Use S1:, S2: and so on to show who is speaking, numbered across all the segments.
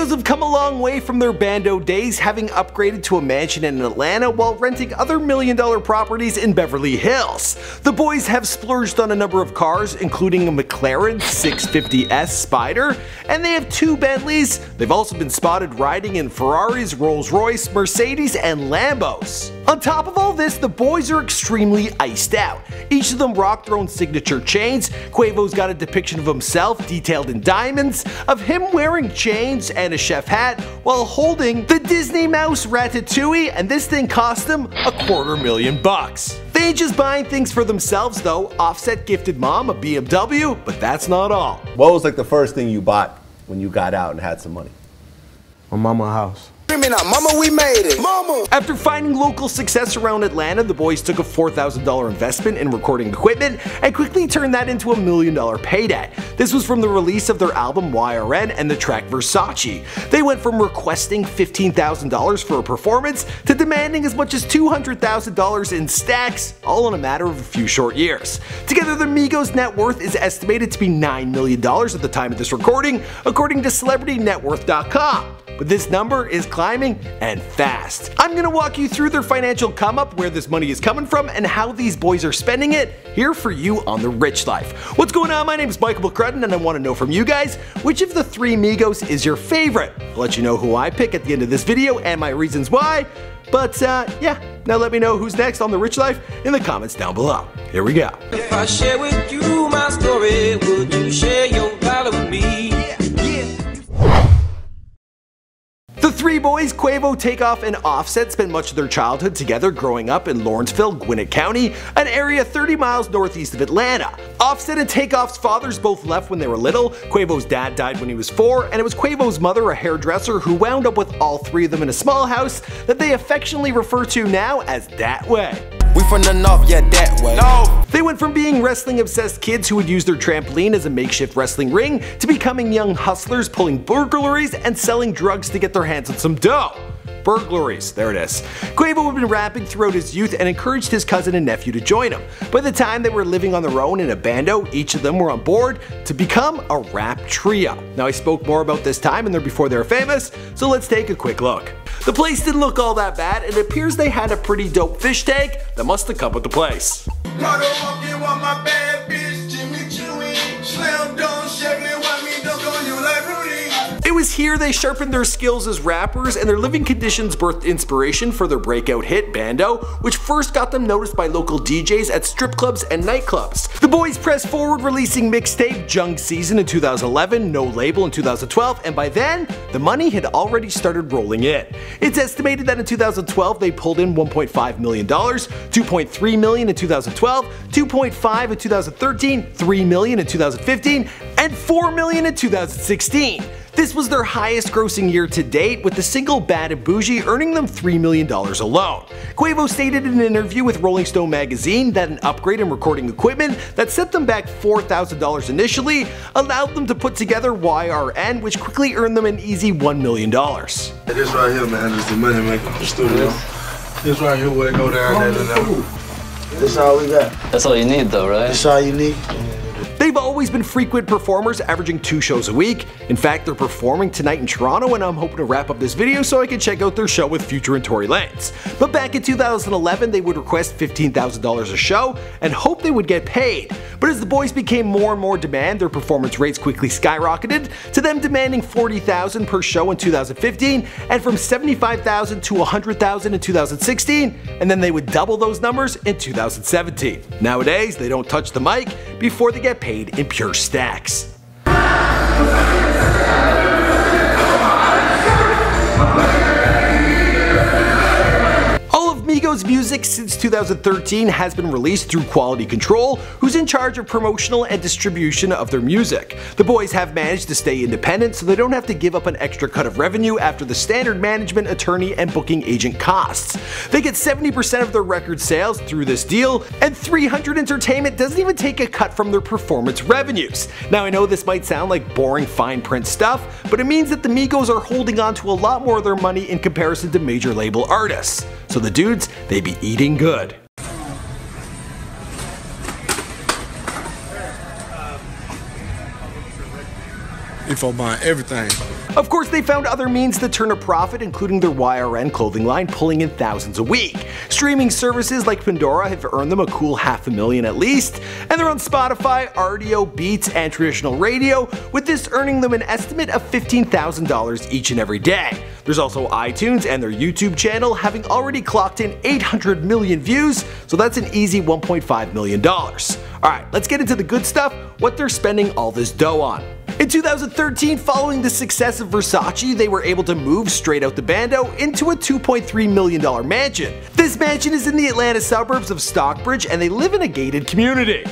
S1: Migos have come a long way from their Bando days, having upgraded to a mansion in Atlanta while renting other million-dollar properties in Beverly Hills. The boys have splurged on a number of cars, including a McLaren 650S Spider, and they have 2 Bentleys. They've also been spotted riding in Ferraris, Rolls-Royce, Mercedes, and Lambos. On top of all this, the boys are extremely iced out. Each of them rock their own signature chains. Quavo's got a depiction of himself detailed in diamonds, of him wearing chains and a chef hat while holding the Disney mouse Ratatouille, and this thing cost him $250,000. They ain't just buying things for themselves though. Offset gifted mom a BMW, but that's not all.
S2: What was like the first thing you bought when you got out and had some money?
S3: My mama house.
S4: Mama, we made it. Mama.
S1: After finding local success around Atlanta, the boys took a $4,000 investment in recording equipment and quickly turned that into a $1 million payday. This was from the release of their album YRN and the track Versace. They went from requesting $15,000 for a performance to demanding as much as $200,000 in stacks, all in a matter of a few short years. Together, the Migos' net worth is estimated to be $9 million at the time of this recording, according to CelebrityNetWorth.com. But this number is climbing and fast. I'm gonna walk you through their financial come up, where this money is coming from, and how these boys are spending it here for you on The Rich Life. What's going on? My name is Michael McCrudden, and I want to know from you guys, which of the 3 Migos is your favorite? I'll let you know who I pick at the end of this video and my reasons why. But yeah, now let me know who's next on The Rich Life in the comments down below. Here we go.
S5: If I share with you my story, would you share your dollar with me?
S1: The 3 boys, Quavo, Takeoff, and Offset, spent much of their childhood together growing up in Lawrenceville, Gwinnett County, an area 30 miles northeast of Atlanta. Offset and Takeoff's fathers both left when they were little. Quavo's dad died when he was 4, and it was Quavo's mother, a hairdresser, who wound up with all 3 of them in a small house that they affectionately refer to now as Dat Way.
S4: We from the north, yeah, that way. No.
S1: They went from being wrestling-obsessed kids who would use their trampoline as a makeshift wrestling ring to becoming young hustlers pulling burglaries and selling drugs to get their hands on some dough. Burglaries, there it is. Quavo had been rapping throughout his youth and encouraged his cousin and nephew to join him. By the time they were living on their own in a bando, each of them were on board to become a rap trio. Now, I spoke more about this time and before they were famous, so let's take a quick look. The place didn't look all that bad, and it appears they had a pretty dope fish tank that must have come with the place. It was here they sharpened their skills as rappers, and their living conditions birthed inspiration for their breakout hit Bando, which first got them noticed by local DJs at strip clubs and nightclubs. The boys pressed forward, releasing mixtape Jung Season in 2011, No Label in 2012, and by then, the money had already started rolling in. It's estimated that in 2012 they pulled in $1.5 million, $2.3 million in 2012, $2.5 in 2013, $3 million in 2015, and $4 million in 2016. This was their highest grossing year to date, with the single Bad and Bougie earning them $3 million alone. Quavo stated in an interview with Rolling Stone magazine that an upgrade in recording equipment that set them back $4,000 initially allowed them to put together YRN, which quickly earned them an easy $1 million.
S3: This right here, man, is the money making studio. This right here where it go down there. This all we got.
S6: That's all you need though, right?
S3: That's all you need.
S1: They've always been frequent performers, averaging 2 shows a week. In fact, they're performing tonight in Toronto, and I'm hoping to wrap up this video so I can check out their show with Future and Tory Lanez. But back in 2011, they would request $15,000 a show and hope they would get paid. But as the boys became more and more demand, their performance rates quickly skyrocketed, to them demanding $40,000 per show in 2015, and from $75,000 to $100,000 in 2016, and then they would double those numbers in 2017. Nowadays, they don't touch the mic before they get paid in pure stacks. Migos music since 2013 has been released through Quality Control, who's in charge of promotional and distribution of their music. The boys have managed to stay independent so they don't have to give up an extra cut of revenue after the standard management, attorney, and booking agent costs. They get 70% of their record sales through this deal, and 300 Entertainment doesn't even take a cut from their performance revenues. Now, I know this might sound like boring fine print stuff, but it means that the Migos are holding on to a lot more of their money in comparison to major label artists. So the dudes, they be eating good.
S3: before buying everything.
S1: Of course, they found other means to turn a profit, including their YRN clothing line, pulling in thousands a week. Streaming services like Pandora have earned them a cool $500,000 at least, and they're on Spotify, RDO, Beats, and traditional radio, with this earning them an estimate of $15,000 each and every day. There's also iTunes and their YouTube channel, having already clocked in 800 million views, so that's an easy $1.5 million. Alright, let's get into the good stuff, what they're spending all this dough on. In 2013, following the success of Versace, they were able to move straight out the Bando into a $2.3 million mansion. This mansion is in the Atlanta suburbs of Stockbridge, and they live in a gated community.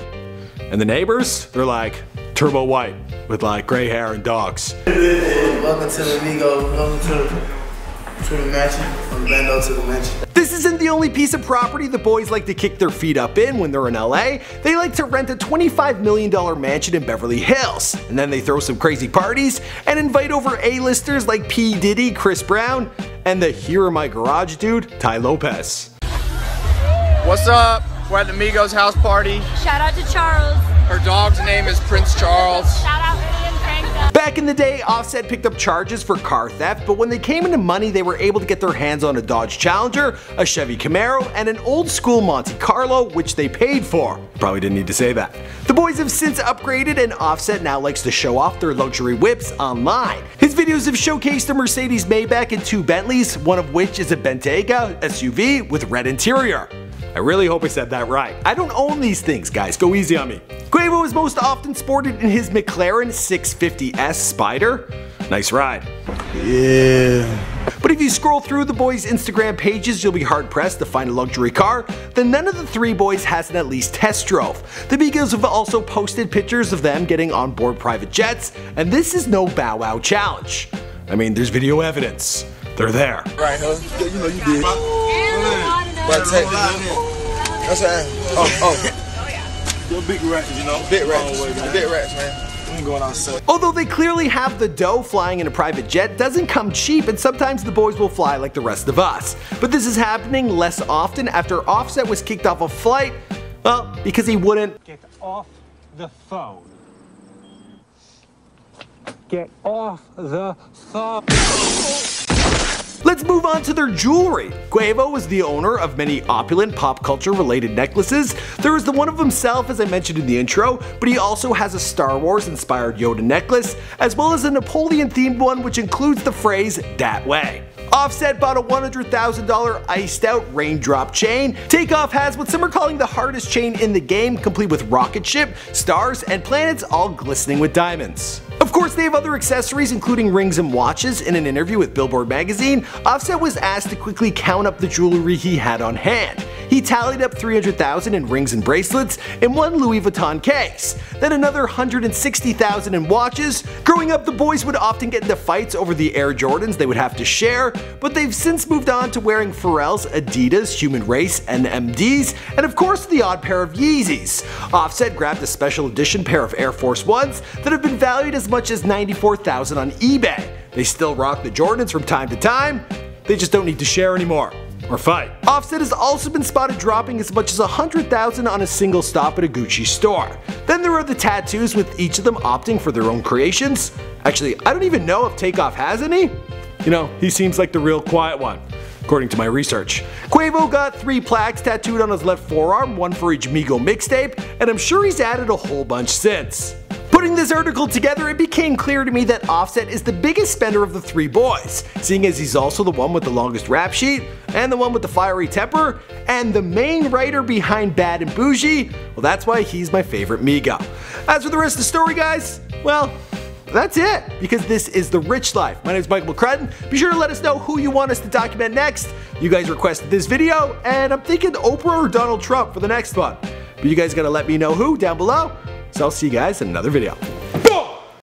S1: And the neighbors, they're like turbo white with like gray hair and dogs.
S6: Welcome to the Migos. Welcome to the mansion. From Bando to the mansion.
S1: This isn't the only piece of property the boys like to kick their feet up in when they're in LA. They like to rent a $25 million mansion in Beverly Hills, and then they throw some crazy parties and invite over A-listers like P. Diddy, Chris Brown, and the Here in My Garage dude, Ty Lopez.
S7: What's up? We're at the Migos house party.
S8: Shout out to Charles.
S7: Her dog's name is Prince Charles.
S8: Shout out Lily and Frank.
S1: Back in the day, Offset picked up charges for car theft, but when they came into money, they were able to get their hands on a Dodge Challenger, a Chevy Camaro, and an old school Monte Carlo, which they paid for. Probably didn't need to say that. The boys have since upgraded, and Offset now likes to show off their luxury whips online. His videos have showcased a Mercedes Maybach and two Bentleys, one of which is a Bentayga SUV with red interior. I really hope I said that right. I don't own these things, guys, go easy on me. Quavo is most often sported in his McLaren 650S Spider. Nice ride.
S3: Yeah.
S1: But if you scroll through the boys' Instagram pages, you'll be hard pressed to find a luxury car that none of the three boys hasn't at least test drove. The Migos have also posted pictures of them getting on board private jets, and this is no Bow Wow challenge. I mean, there's video evidence. They're there.
S7: Right, huh?
S3: Yeah, you know you did.
S7: But that's
S3: You're big rats, you know.
S7: big rats. The big rats, man.
S3: I'm going outside.
S1: Although they clearly have the dough, flying in a private jet doesn't come cheap, and sometimes the boys will fly like the rest of us. But this is happening less often after Offset was kicked off a flight, well, because he wouldn't
S9: Get off the phone. Get off the phone.
S1: Let's move on to their jewelry. Quavo is the owner of many opulent pop culture related necklaces. There is the one of himself, as I mentioned in the intro, but he also has a Star Wars inspired Yoda necklace, as well as a Napoleon themed one which includes the phrase "dat way." Offset bought a $100,000 iced out raindrop chain. Takeoff has what some are calling the hardest chain in the game, complete with rocket ship, stars, and planets all glistening with diamonds. Of course, they have other accessories including rings and watches. In an interview with Billboard magazine, Offset was asked to quickly count up the jewelry he had on hand. He tallied up $300,000 in rings and bracelets in one Louis Vuitton case, then another $160,000 in watches. Growing up, the boys would often get into fights over the Air Jordans they would have to share, but they've since moved on to wearing Pharrell's, Adidas, Human Race, and MDs, and of course the odd pair of Yeezys. Offset grabbed a special edition pair of Air Force Ones that have been valued as much as $94,000 on eBay. They still rock the Jordans from time to time, they just don't need to share anymore. Or fight. Offset has also been spotted dropping as much as $100,000 on a single stop at a Gucci store. Then there are the tattoos, with each of them opting for their own creations. Actually, I don't even know if Takeoff has any. You know, he seems like the real quiet one, according to my research. Quavo got 3 plaques tattooed on his left forearm, one for each Migo mixtape, and I'm sure he's added a whole bunch since. Putting this article together, it became clear to me that Offset is the biggest spender of the three boys, seeing as he's also the one with the longest rap sheet, and the one with the fiery temper, and the main writer behind Bad and Bougie. Well, that's why he's my favorite Migo. As for the rest of the story, guys, well, that's it, because this is The Rich Life. My name is Michael McCrudden. Be sure to let us know who you want us to document next. You guys requested this video, and I'm thinking Oprah or Donald Trump for the next one. But you guys gotta let me know who down below. So I'll see you guys in another video.